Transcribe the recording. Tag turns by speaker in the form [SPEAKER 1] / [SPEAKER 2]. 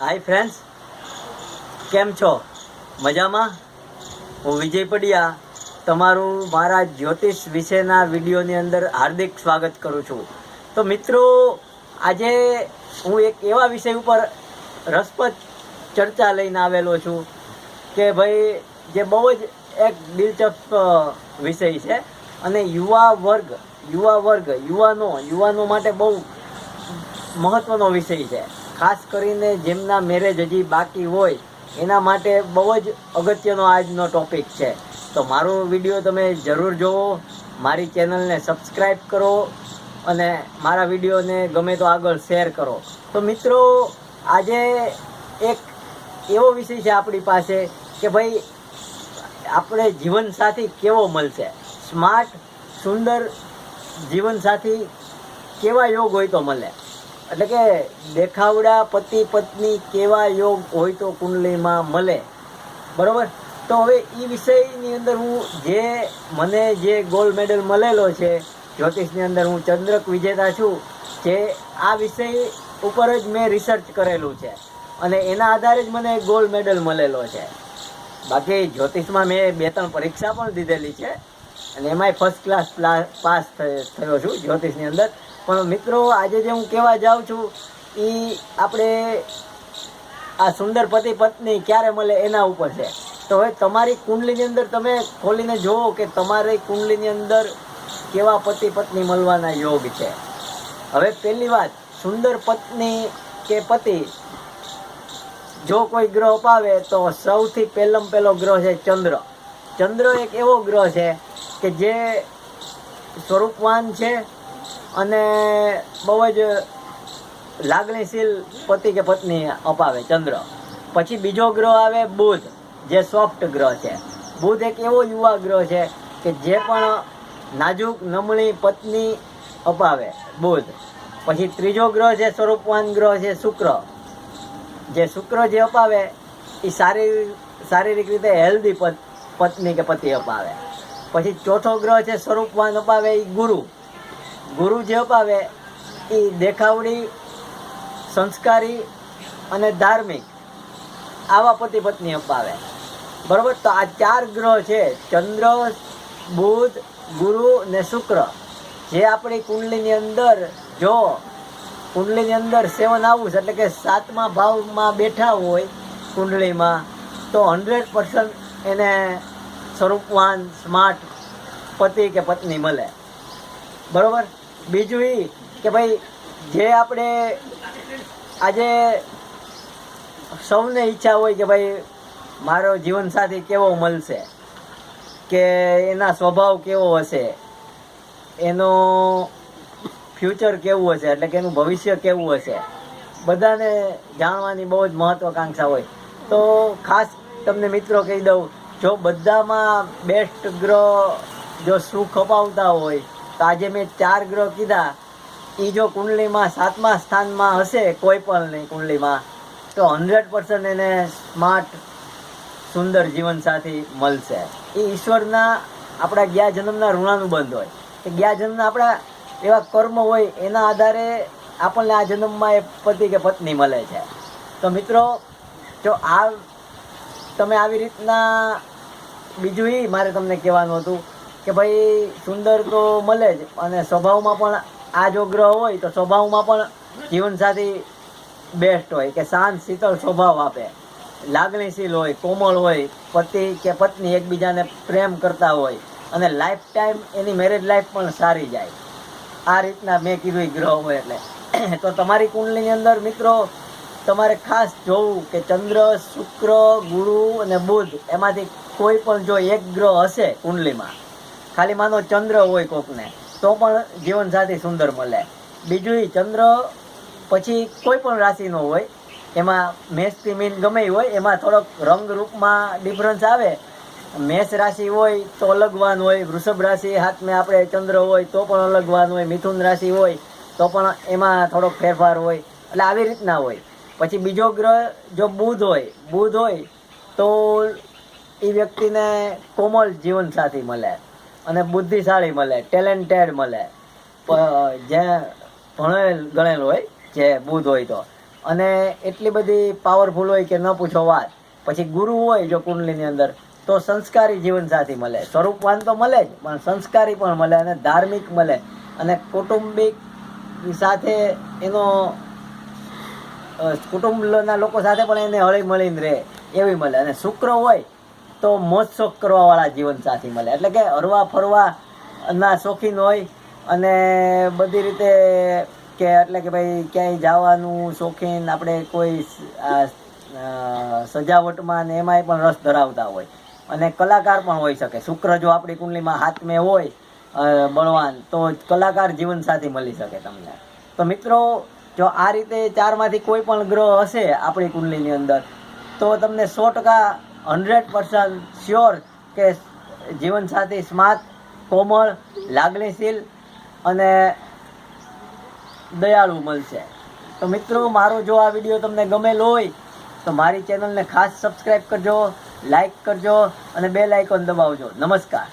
[SPEAKER 1] Hi friends, કેમ છો? મજામાં? હું વિજય પડિયા તમારું મારા જ્યોતિષ વિશેના વિડીયોની અંદર હાર્દિક સ્વાગત કરું છું. તો મિત્રો, આજે હું એક એવા વિષય ઉપર રસપ્રદ ચર્ચા લઈને આવેલો છું કે ભાઈ જે બહુ જ એક દિલચસ્પ વિષય છે અને યુવાનો માટે બહુ મહત્વનો વિષય છે. ખાસ કરીને જેમના મેરેજ હજી બાકી હોય એના માટે બહુ જ અગત્યનો આજનો ટોપિક છે. તો મારો વિડીયો તમે જરૂર જુઓ, મારી ચેનલને સબસ્ક્રાઈબ કરો અને મારા વિડીયોને ગમે તો આગળ શેર કરો. તો મિત્રો, આજે એક એવો વિષય છે આપણી પાસે કે ભાઈ આપણે જીવનસાથી કેવો મળશે, સ્માર્ટ સુંદર જીવનસાથી કેવા યોગ હોય તો મળે, એટલે કે દેખાવડા પતિ પત્ની કેવા યોગ હોય તો કુંડલીમાં મળે. બરોબર? તો હવે એ વિષયની અંદર હું મને જે ગોલ્ડ મેડલ મળેલો છે જ્યોતિષની અંદર, હું ચંદ્રક વિજેતા છું, જે આ વિષય ઉપર જ મેં રિસર્ચ કરેલું છે અને એના આધારે જ મને ગોલ્ડ મેડલ મળેલો છે. બાકી જ્યોતિષમાં મેં 2-3 પરીક્ષા પણ દીધેલી છે અને એમાંય ફર્સ્ટ ક્લાસ પાસ થયો છું જ્યોતિષની અંદર. પણ મિત્રો, આજે જે હું કહેવા જાઉં છું એ આપણે આ સુંદર પતિ પત્ની ક્યારે મળે એના ઉપર છે. તો હવે તમારી કુંડલીની અંદર તમે ખોલીને જુઓ કે તમારી કુંડલીની અંદર કેવા પતિ પત્ની મળવાના યોગ છે. હવે પહેલી વાત, સુંદર પત્ની કે પતિ જો કોઈ ગ્રહ અપાવે તો સૌથી પહેલો ગ્રહ છે ચંદ્ર. ચંદ્ર એક એવો ગ્રહ છે કે જે સ્વરૂપવાન છે અને બહુ જ લાગણીશીલ પતિ કે પત્ની અપાવે ચંદ્ર. પછી બીજો ગ્રહ આવે બુધ, જે સોફ્ટ ગ્રહ છે. બુધ એક એવો યુવા ગ્રહ છે કે જે પણ નાજુક નમણી પત્ની અપાવે, બુધ. પછી ત્રીજો ગ્રહ છે સ્વરૂપવાન ગ્રહ છે શુક્ર. જે શુક્ર જે અપાવે એ શારીરિક રીતે હેલ્ધી પત્ની કે પતિ અપાવે. પછી ચોથો ગ્રહ છે સ્વરૂપવાન અપાવે એ ગુરુ. ગુરુ જે અપાવે એ દેખાવડી, સંસ્કારી અને ધાર્મિક આવા પતિ પત્ની અપાવે. બરોબર? તો આ 4 ગ્રહ છે, ચંદ્ર, બુધ, ગુરુ ને શુક્ર, જે આપણી કુંડલીની અંદર જો કુંડલીની અંદર 7 હાઉસ એટલે કે 7મા ભાવમાં બેઠા હોય કુંડલીમાં, તો 100% એને સ્વરૂપવાન સ્માર્ટ પતિ કે પત્ની મળે. બરોબર? બીજું એ કે ભાઈ જે આપણે આજે સૌને ઈચ્છા હોય કે ભાઈ મારો જીવનસાથી કેવો મળશે, કે એના સ્વભાવ કેવો હશે, એનો ફ્યુચર કેવું હશે, એટલે કે એનું ભવિષ્ય કેવું હશે, બધાને જાણવાની બહુ જ મહત્વાકાંક્ષા હોય. તો ખાસ તમને મિત્રો કહી દઉં, જો બધામાં બેસ્ટ ગ્રહ જો સુખ અપાવતા હોય તો આજે મેં 4 ગ્રહ કીધા, એ જો કુંડલીમાં 7મા સ્થાનમાં હશે કોઈ પણની કુંડલીમાં, તો 100% એને સ્માર્ટ સુંદર જીવનસાથી મળશે. એ ઈશ્વરના આપણા ગયા જન્મના ઋણાનુબંધ હોય કે ગયા જન્મના આપણા એવા કર્મ હોય એના આધારે આપણને આ જન્મમાં એ પતિ કે પત્ની મળે છે. તો મિત્રો, જો તમે આવી રીતના, બીજું એ મારે તમને કહેવાનું હતું કે ભાઈ સુંદર તો મળે જ, અને સ્વભાવમાં પણ આ જો ગ્રહ હોય તો સ્વભાવમાં પણ જીવનસાથી બેસ્ટ હોય કે શાંત શીતળ સ્વભાવ આપે, લાગણીશીલ હોય, કોમળ હોય, પતિ કે પત્ની એકબીજાને પ્રેમ કરતા હોય અને લાઈફ ટાઈમ એની મેરેજ લાઈફ પણ સારી જાય. આ રીતના મેં કીધું એ ગ્રહ હોય એટલે. તો તમારી કુંડલીની અંદર મિત્રો તમારે ખાસ જોવું કે ચંદ્ર, શુક્ર, ગુરુ અને બુધ એમાંથી કોઈ પણ જો એક ગ્રહ હશે કુંડલીમાં, ખાલી માનો ચંદ્ર હોય કોકને, તો પણ જીવનસાથી સુંદર મળે. બીજું ચંદ્ર પછી કોઈ પણ રાશિનો હોય, એમાં મેષથી મીન ગમે હોય, એમાં થોડોક રંગરૂપમાં ડિફરન્સ આવે. મેષ રાશિ હોય તો અલગવાન હોય, વૃષભ રાશિ હાથમાં આપણે ચંદ્ર હોય તો પણ અલગવાન હોય, મિથુન રાશિ હોય તો પણ એમાં થોડોક ફેરફાર હોય. એટલે આવી રીતના હોય. પછી બીજો ગ્રહ જો બુધ હોય તો એ વ્યક્તિને કોમળ જીવનસાથી મળે અને બુદ્ધિશાળી મળે, ટેલેન્ટેડ મળે, જે ભણેલ ગણેલ હોય જે બુધ હોય તો. અને એટલી બધી પાવરફુલ હોય કે ન પૂછો વાત. પછી ગુરુ હોય જો કુંડલીની અંદર તો સંસ્કારી જીવનસાથી મળે, સ્વરૂપવાન તો મળે જ, પણ સંસ્કારી પણ મળે અને ધાર્મિક મળે અને કૌટુંબિક સાથે એનો કુટુંબના લોકો સાથે પણ એને હળી મળીને રહે એવી મળે. અને શુક્ર હોય તો મોજ શોખ કરવાવાળા જીવનસાથી મળે, એટલે કે હરવા ફરવા ના શોખીન હોય અને બધી રીતે કે એટલે કે ભાઈ ક્યાંય જવાનું શોખીન, આપણે કોઈ સજાવટમાં ને એમાંય પણ રસ ધરાવતા હોય અને કલાકાર પણ હોઈ શકે. શુક્ર જો આપણી કુંડલીમાં હાથમે હોય બળવાન તો કલાકાર જીવનસાથી મળી શકે તમને. તો મિત્રો જો આ રીતે 4માંથી કોઈ પણ ગ્રહ હશે આપણી કુંડલીની અંદર તો તમને 100% 100% શ્યોર કે જીવનસાથી સ્માર્ટ, કોમળ, લાગણીશીલ અને દયાળુ મળશે. તો મિત્રો મારો જો આ વિડીયો તમને ગમેલો હોય તો મારી ચેનલને ખાસ સબસ્ક્રાઈબ કરજો, લાઈક કરજો અને બેલ આઇકોન દબાવજો. નમસ્કાર.